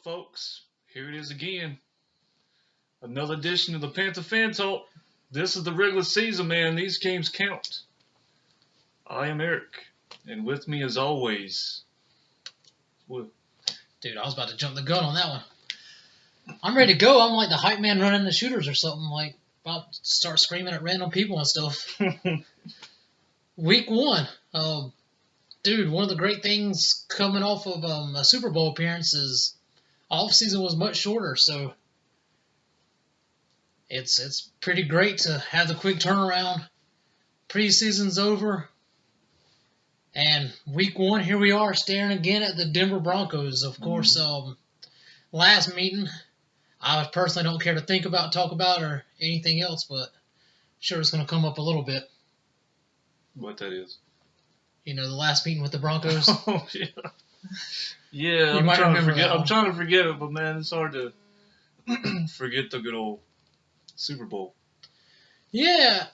up, folks? Here it is again. Another edition of the Panther Fan Talk. This is the regular season, man. These games count. I am Eric, and with me, as always, Will. Dude, I was about to jump the gun on that one. I'm ready to go. I'm like the hype man running the shooters or something. Like, about to start screaming at random people and stuff. Week 1. Dude, one of the great things coming off of a Super Bowl appearance is off-season was much shorter, so it's pretty great to have the quick turnaround. Preseason's over, and Week 1, here we are staring again at the Denver Broncos. Of course, last meeting, I personally don't care to talk about, or anything else, but sure it's going to come up a little bit. What that is? You know, the last meeting with the Broncos. Oh, yeah. Yeah, I'm trying to forget it, but man, it's hard to forget the good old Super Bowl. Yeah,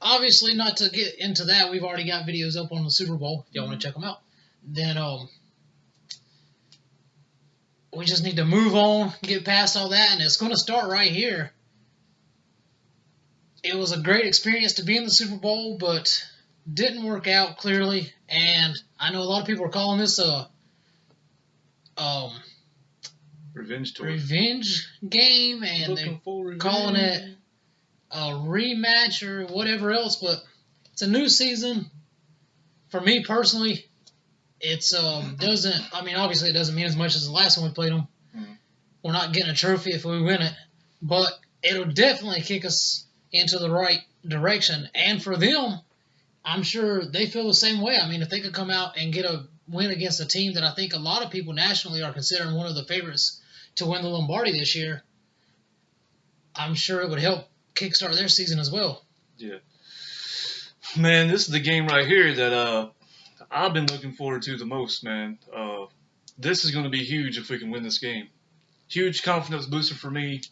obviously not to get into that. We've already got videos up on the Super Bowl. If y'all want to check them out. Then we just need to move on, get past all that, and it's going to start right here. It was a great experience to be in the Super Bowl, but didn't work out clearly, and I know a lot of people are calling this a revenge game, and they're calling it a rematch or whatever else, but it's a new season. For me personally, it's obviously it doesn't mean as much as the last one we played them. We're not getting a trophy if we win it, but it'll definitely kick us into the right direction, and for them, I'm sure they feel the same way. I mean, if they could come out and get a win against a team that I think a lot of people nationally are considering one of the favorites to win the Lombardi this year, I'm sure it would help kickstart their season as well. Yeah. Man, this is the game right here that I've been looking forward to the most, man. This is going to be huge if we can win this game. Huge confidence booster for me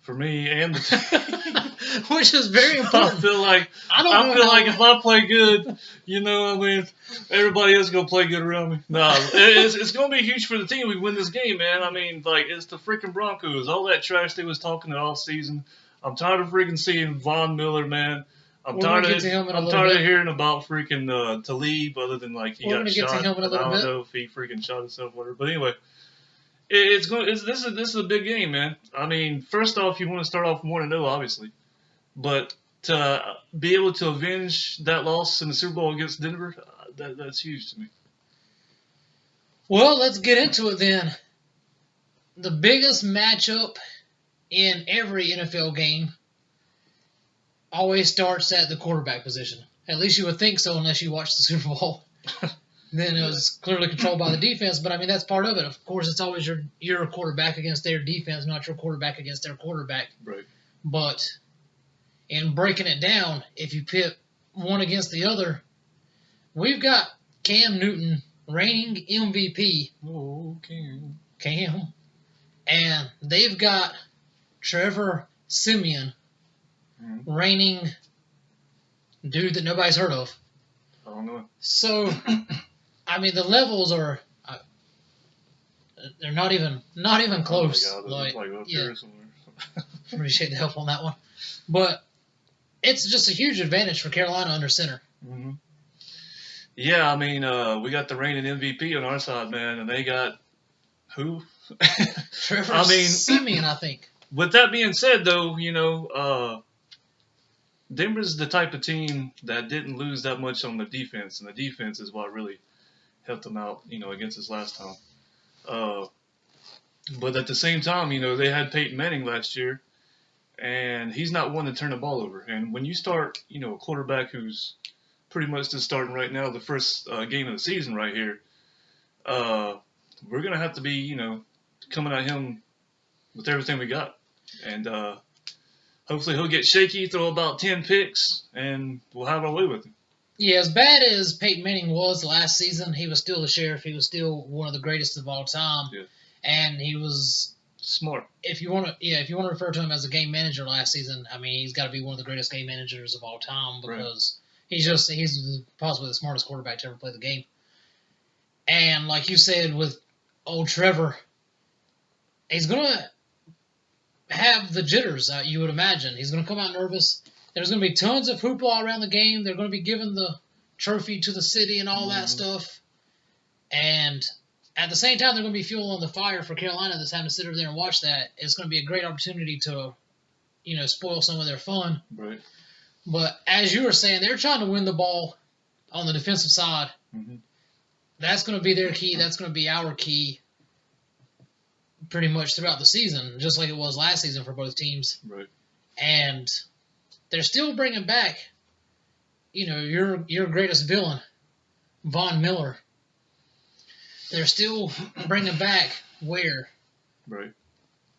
and the team. Which is very important. I feel like if I play good, everybody else is gonna play good around me. No, it's gonna be huge for the team. We win this game, man. I mean, like, it's the freaking Broncos. All that trash they was talking all season. I'm tired of freaking seeing Von Miller, man. I'm tired of hearing about freaking Talib, other than like he got shot. I don't know if he freaking shot himself, whatever. But anyway. This is a big game, man. I mean, first off, you want to start off 1-0, obviously, but to be able to avenge that loss in the Super Bowl against Denver, that's huge to me. Well, let's get into it then. The biggest matchup in every NFL game always starts at the quarterback position. At least you would think so, unless you watch the Super Bowl. Then it was clearly controlled by the defense, but I mean, that's part of it. Of course, it's always your quarterback against their defense, not your quarterback against their quarterback. Right. But in breaking it down, if you pit one against the other, we've got Cam Newton, reigning MVP. Oh, Cam. And they've got Trevor Siemian, reigning dude that nobody's heard of. I don't know. So, I mean, the levels are they're not even close. Oh my God, here somewhere. Appreciate the help on that one. But it's just a huge advantage for Carolina under center. Mm-hmm. Yeah, I mean, we got the reigning MVP on our side, man, and they got who? Trevor Siemian, I think. With that being said, though, Denver's the type of team that didn't lose that much on the defense, and the defense is what really helped them out, against us last time. But at the same time, they had Peyton Manning last year, and he's not one to turn the ball over. And when you start, a quarterback who's pretty much just starting right now, the first game of the season right here, we're going to have to be, coming at him with everything we got. And hopefully he'll get shaky, throw about 10 picks, and we'll have our way with him. Yeah, as bad as Peyton Manning was last season, he was still the sheriff. He was still one of the greatest of all time. Yeah. And he was smart. If you want to refer to him as a game manager last season, I mean, he's got to be one of the greatest game managers of all time because he's possibly the smartest quarterback to ever play the game. And like you said with old Trevor, he's going to have the jitters, you would imagine. He's going to come out nervous. There's going to be tons of hoopla around the game. They're going to be giving the trophy to the city and all that stuff. And at the same time, they're going to be fueling the fire for Carolina that's having to sit over there and watch that. It's going to be a great opportunity to, spoil some of their fun. Right. But as you were saying, they're trying to win the ball on the defensive side. Mm-hmm. That's going to be their key. That's going to be our key pretty much throughout the season, just like it was last season for both teams. Right. And they're still bringing back, your greatest villain, Von Miller. They're still bringing back Ware. Right.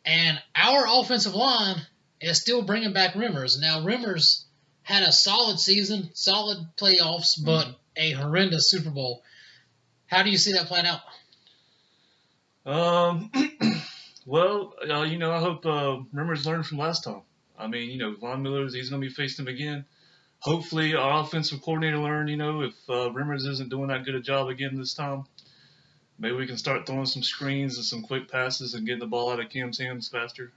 And our offensive line is still bringing back Rimmers. Now, Rimmers had a solid season, solid playoffs, but a horrendous Super Bowl. How do you see that playing out? Well, I hope Rimmers learned from last time. I mean, Von Miller's, he's going to be facing him again. Hopefully, our offensive coordinator learned, if Rimmers isn't doing that good a job again this time. Maybe we can start throwing some screens and some quick passes and getting the ball out of Cam's hands faster.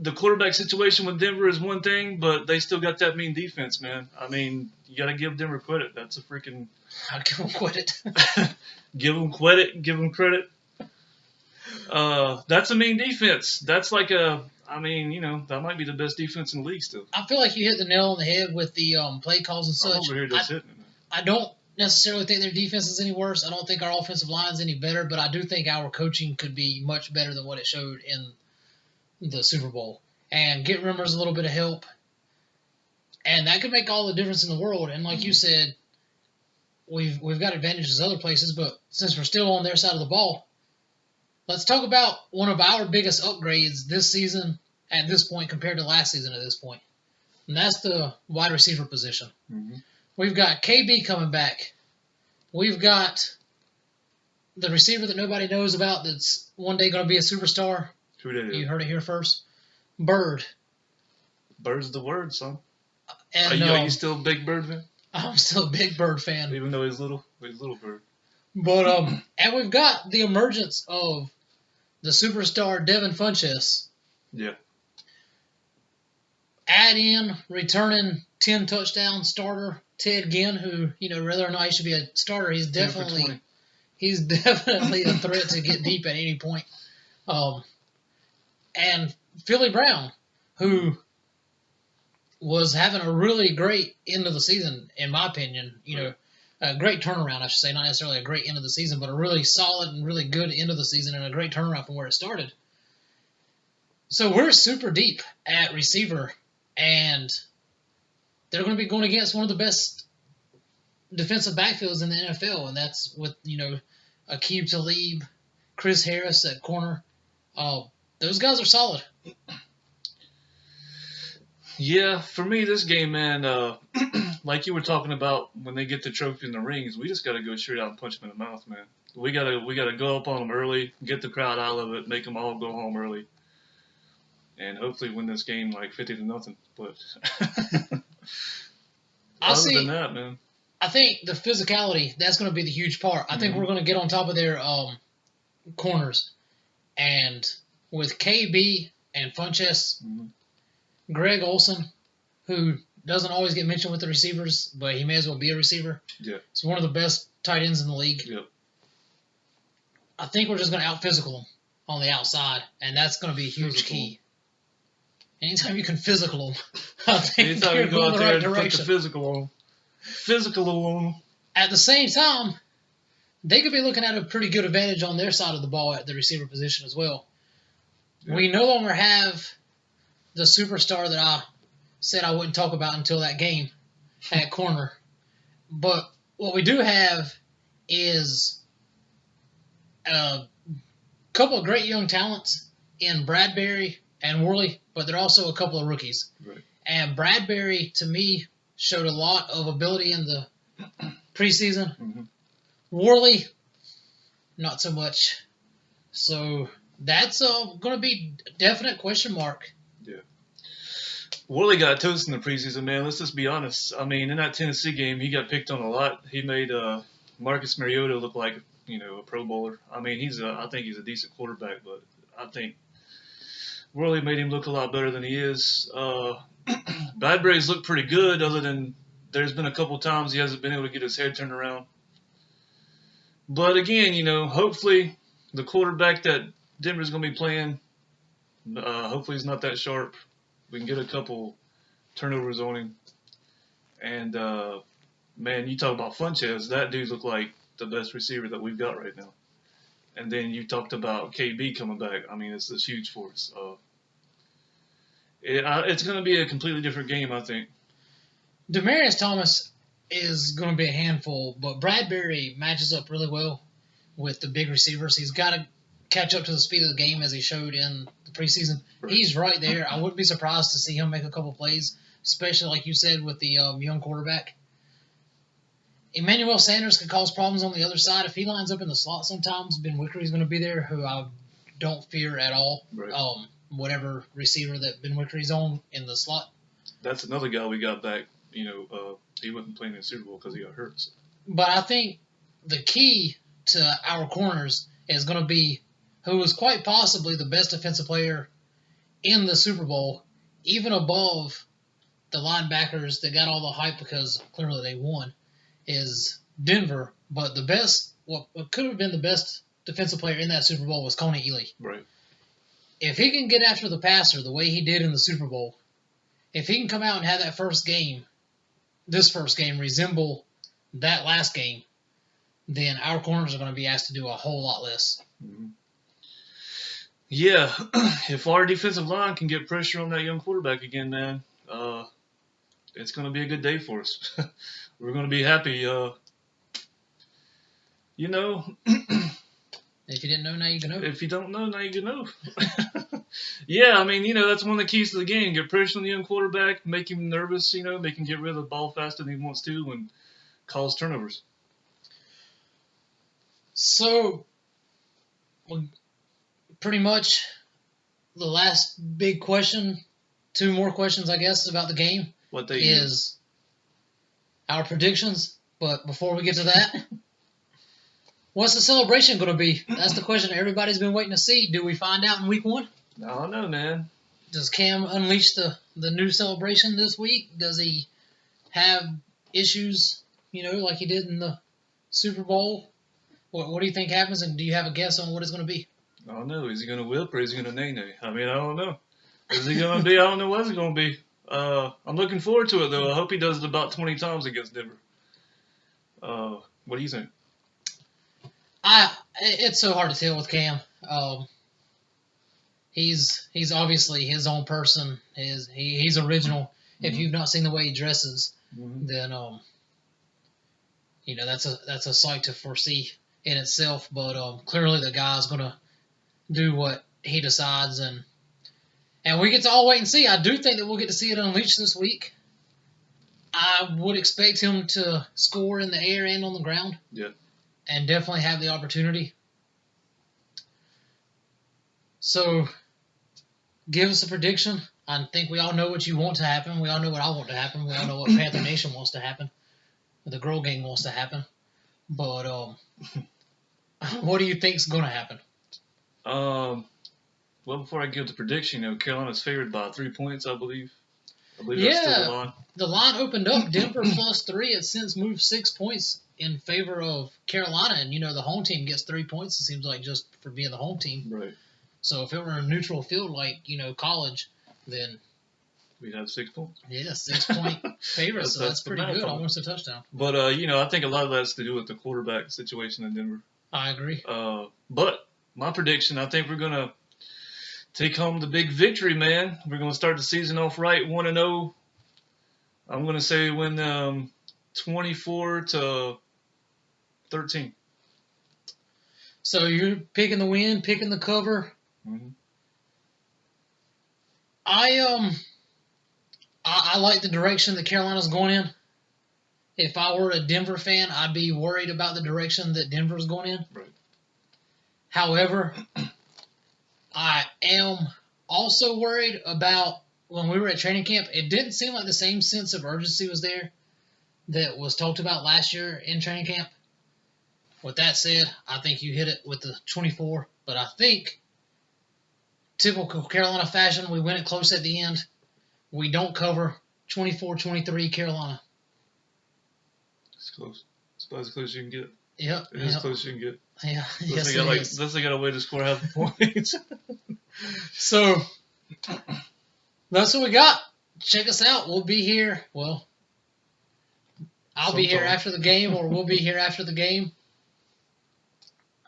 The quarterback situation with Denver is one thing, but they still got that mean defense, man. I mean, you got to give Denver credit. That's a freaking... I'll give them credit. Give them credit. Give them credit. That's a mean defense. That's like that might be the best defense in the league still. I feel like you hit the nail on the head with the play calls and such. I'm over here just hitting it, man. I don't necessarily think their defense is any worse. I don't think our offensive line is any better, but I do think our coaching could be much better than what it showed in the Super Bowl. And get Rimmers a little bit of help. And that could make all the difference in the world. And like you said, we've got advantages other places, but since we're still on their side of the ball, let's talk about one of our biggest upgrades this season at this point compared to last season at this point. And that's the wide receiver position. Mm-hmm. We've got KB coming back. We've got the receiver that nobody knows about that's one day going to be a superstar. Who did it? You heard it here first. Bird. Bird's the word, son. And, are you still a big Bird fan? I'm still a big Bird fan. Even though he's little Bird. But and we've got the emergence of the superstar Devin Funchess. Yeah. Add in returning 10 touchdown starter Ted Ginn, who, whether or not he should be a starter, he's definitely a threat to get deep at any point. And Philly Brown, who was having a really great end of the season, in my opinion. A great turnaround, I should say, not necessarily a great end of the season, but a really solid and really good end of the season and a great turnaround from where it started. So we're super deep at receiver, and they're going to be going against one of the best defensive backfields in the NFL, and that's with, Aqib Talib, Chris Harris at corner. Those guys are solid. Yeah, for me, this game, man, like you were talking about when they get the trophy in the rings, we just got to go straight out and punch them in the mouth, man. We gotta go up on them early, get the crowd out of it, make them all go home early, and hopefully win this game like 50-0. But other than that, man, I think the physicality, that's going to be the huge part. I think we're going to get on top of their corners, and with KB and Funchess. Greg Olsen, who doesn't always get mentioned with the receivers, but he may as well be a receiver. Yeah. He's one of the best tight ends in the league. Yep. I think we're just going to out-physical them on the outside, and that's going to be a huge key. Anytime you can physical them, I think you're going the right direction. Put the physical on them. At the same time, they could be looking at a pretty good advantage on their side of the ball at the receiver position as well. Yeah. We no longer have the superstar that I said I wouldn't talk about until that game at corner. But what we do have is a couple of great young talents in Bradbury and Worley, but they're also a couple of rookies. Right. And Bradbury, to me, showed a lot of ability in the preseason. Mm-hmm. Worley, not so much. So that's going to be a definite question mark. Yeah. Worley got toast in the preseason, man. Let's just be honest. I mean, in that Tennessee game, he got picked on a lot. He made Marcus Mariota look like, a Pro Bowler. I mean, I think he's a decent quarterback, but I think Worley made him look a lot better than he is. Bradbury's looked pretty good, other than there's been a couple times he hasn't been able to get his head turned around. But again, hopefully the quarterback that Denver's going to be playing, hopefully he's not that sharp. We can get a couple turnovers on him. And, man, you talk about Funches. That dude looked like the best receiver that we've got right now. And then you talked about KB coming back. I mean, it's huge for us. It's going to be a completely different game, I think. Demaryius Thomas is going to be a handful, but Bradbury matches up really well with the big receivers. He's got to catch up to the speed of the game as he showed in the preseason. Right. He's right there. I wouldn't be surprised to see him make a couple plays, especially like you said with the young quarterback. Emmanuel Sanders could cause problems on the other side. If he lines up in the slot sometimes, Ben Wickery's going to be there, who I don't fear at all. Right. Whatever receiver that Ben Wickery's on in the slot. That's another guy we got back. He wasn't playing in the Super Bowl because he got hurt. So. But I think the key to our corners is going to be who was quite possibly the best defensive player in the Super Bowl, even above the linebackers that got all the hype because clearly they won, is Denver. But what could have been the best defensive player in that Super Bowl was Coney Ely. Right. If he can get after the passer the way he did in the Super Bowl, if he can come out and have that this first game resemble that last game, then our corners are going to be asked to do a whole lot less. Mm-hmm. Yeah, if our defensive line can get pressure on that young quarterback again, man, it's going to be a good day for us. We're going to be happy. If you didn't know, now you can know. If you don't know, now you can know. Yeah, I mean, that's one of the keys to the game. Get pressure on the young quarterback, make him nervous, make him get rid of the ball faster than he wants to, and cause turnovers. So, pretty much the last big question, two more questions, I guess, about the game is our predictions. But before we get to that, what's the celebration going to be? That's the question everybody's been waiting to see. Do we find out in week 1? I don't know, man. Does Cam unleash the new celebration this week? Does he have issues, like he did in the Super Bowl? What do you think happens, and do you have a guess on what it's going to be? I don't know. Is he going to whip or is he going to nay-nay? I mean, I don't know. Is he going to be? I don't know what it's going to be. I'm looking forward to it, though. I hope he does it about 20 times against Denver. What do you think? It's so hard to tell with Cam. He's obviously his own person. He's original. Mm-hmm. If you've not seen the way he dresses, mm-hmm. then that's a sight to foresee in itself. But clearly the guy's gonna do what he decides, and we get to all wait and see. I do think that we'll get to see it unleashed this week. I would expect him to score in the air and on the ground. Yeah. And definitely have the opportunity. So, give us a prediction. I think we all know what you want to happen. We all know what I want to happen. We all know what Panther Nation wants to happen. The Girl Gang wants to happen. But, what do you think's going to happen? Well, before I give the prediction, Carolina's favored by 3 points, I believe. That's still the line. The line opened up. Denver +3. It's since moved 6 points in favor of Carolina, and the home team gets 3 points. It seems like just for being the home team. Right. So if it were a neutral field like college, then we'd have 6 points. Yeah, 6 point favorite. So that's pretty good. Almost a touchdown. But I think a lot of that's to do with the quarterback situation in Denver. I agree. But my prediction, I think we're gonna take home the big victory, man. We're gonna start the season off right, 1-0. I'm gonna say win 24-13. So you're picking the win, picking the cover. Mm-hmm. I like the direction that Carolina's going in. If I were a Denver fan, I'd be worried about the direction that Denver's going in. Right. However, I am also worried about when we were at training camp. It didn't seem like the same sense of urgency was there that was talked about last year in training camp. with that said, I think you hit it with the 24. But I think, typical Carolina fashion, we win it close at the end. We don't cover 24-23 Carolina. It's close. It's about as close as you can get. Yep. It is close as you can get. Yeah. Unless they got a way to score half the points. So, that's what we got. Check us out. We'll be here. Well, I'll be here after the game, or we'll be here after the game.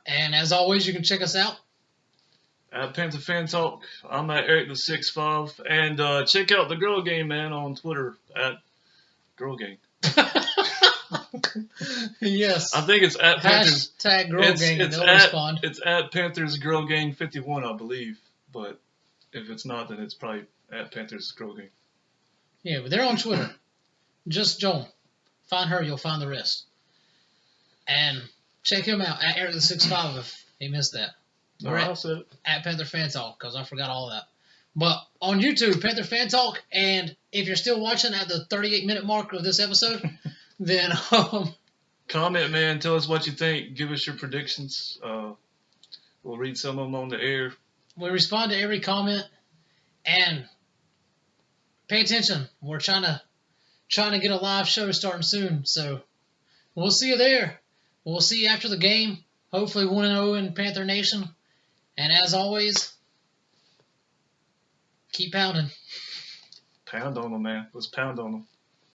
And as always, you can check us out at Panther Fan Talk. I'm at Eric the 6'5", and check out the Girl Game, man, on Twitter at Girl Gang. Yes. I think it's at Panthers. Hashtag Girl Gang. It's at Panthers Girl Gang 51, I believe. But if it's not, then it's probably at Panthers Girl Gang. Yeah, but they're on Twitter. Just Joel. Find her, you'll find the rest. And check him out at Eric the 6'5" if he missed that. No, I said it. At Panther Fan Talk, because I forgot all that. But on YouTube, Panther Fan Talk, and if you're still watching at the 38-minute mark of this episode, then comment, man. Tell us what you think. Give us your predictions. We'll read some of them on the air. We respond to every comment, and pay attention. We're trying to get a live show starting soon, so we'll see you there. We'll see you after the game. Hopefully 1-0 in Panther Nation. And as always, keep pounding. Pound on them, man. Let's pound on them.